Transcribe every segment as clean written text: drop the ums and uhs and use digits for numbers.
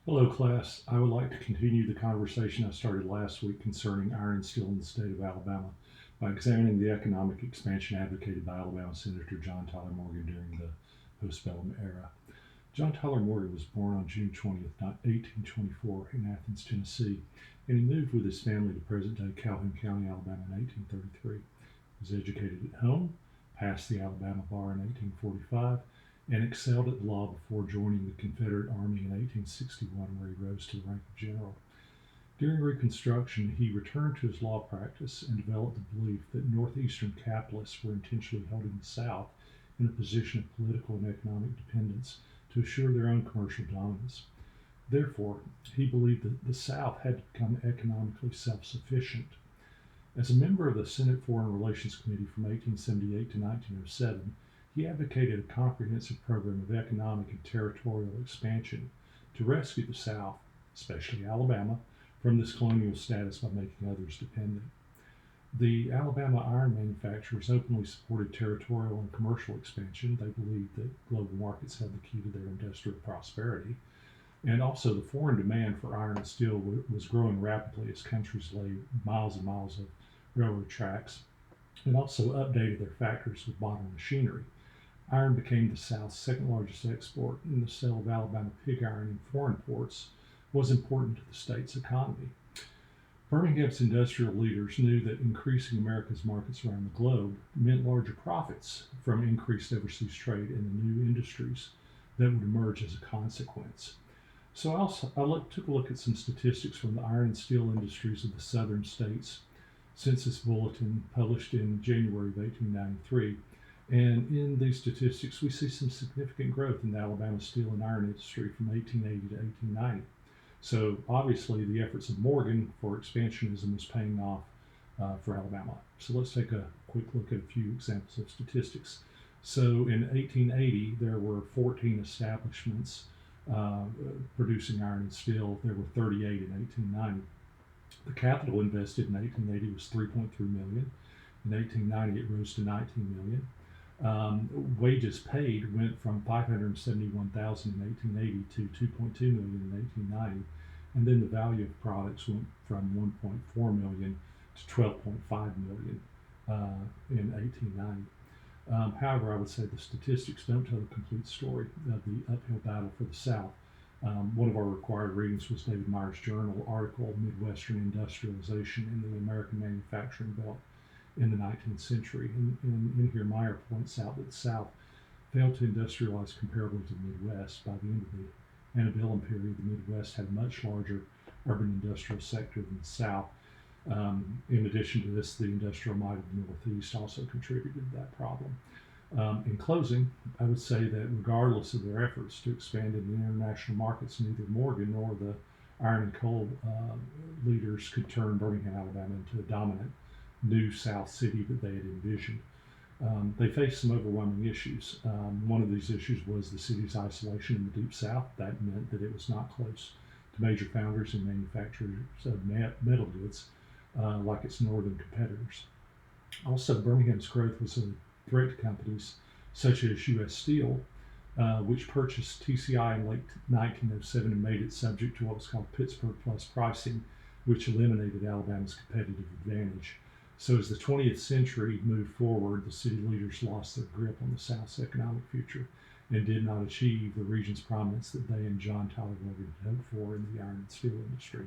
Hello, class. I would like to continue the conversation I started last week concerning iron and steel in the state of Alabama by examining the economic expansion advocated by Alabama Senator John Tyler Morgan during the Postbellum era. John Tyler Morgan was born on June 20th, 1824, in Athens, Tennessee, and he moved with his family to present-day Calhoun County, Alabama in 1833. He was educated at home, passed the Alabama bar in 1845, and excelled at the law before joining the Confederate Army in 1861, where he rose to the rank of general. During Reconstruction, he returned to his law practice and developed the belief that Northeastern capitalists were intentionally holding the South in a position of political and economic dependence to assure their own commercial dominance. Therefore, he believed that the South had to become economically self-sufficient. As a member of the Senate Foreign Relations Committee from 1878 to 1907, he advocated a comprehensive program of economic and territorial expansion to rescue the South, especially Alabama, from this colonial status by making others dependent. The Alabama iron manufacturers openly supported territorial and commercial expansion. They believed that global markets held the key to their industrial prosperity. And also, the foreign demand for iron and steel was growing rapidly as countries laid miles and miles of railroad tracks and also updated their factories with modern machinery. Iron became the South's second largest export, and the sale of Alabama pig iron in foreign ports was important to the state's economy. Birmingham's industrial leaders knew that increasing America's markets around the globe meant larger profits from increased overseas trade and the new industries that would emerge as a consequence. So took a look at some statistics from the iron and steel industries of the southern states census bulletin published in January of 1893. And in these statistics, we see some significant growth in the Alabama steel and iron industry from 1880 to 1890. So obviously the efforts of Morgan for expansionism was paying off for Alabama. So let's take a quick look at a few examples of statistics. So in 1880, there were 14 establishments producing iron and steel. There were 38 in 1890. The capital invested in 1880 was 3.3 million. In 1890, it rose to 19 million. Wages paid went from 571,000 in 1880 to 2.2 million in 1890, and then the value of products went from 1.4 million to 12.5 million in 1890. However, I would say the statistics don't tell the complete story of the uphill battle for the South. One of our required readings was David Meyer's journal article, Midwestern Industrialization in the American Manufacturing Belt in the 19th century. And in here, Meyer points out that the South failed to industrialize comparably to the Midwest. By the end of the antebellum period, the Midwest had a much larger urban industrial sector than the South. In addition to this, the industrial might of the Northeast also contributed to that problem. In closing, I would say that regardless of their efforts to expand into international markets, neither Morgan nor the iron and coal leaders could turn Birmingham, Alabama into a dominant new South city that they had envisioned. They faced some overwhelming issues. One of these issues was the city's isolation in the Deep South. That meant that it was not close to major foundries and manufacturers of metal goods like its northern competitors. Also, Birmingham's growth was a threat to companies such as U.S. Steel, which purchased TCI in late 1907 and made it subject to what was called Pittsburgh Plus pricing, which eliminated Alabama's competitive advantage. So as the 20th century moved forward, the city leaders lost their grip on the South's economic future and did not achieve the region's prominence that they and John Tyler Morgan had hoped for in the iron and steel industry.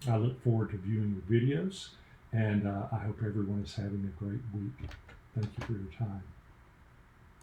I look forward to viewing your videos, and I hope everyone is having a great week. Thank you for your time.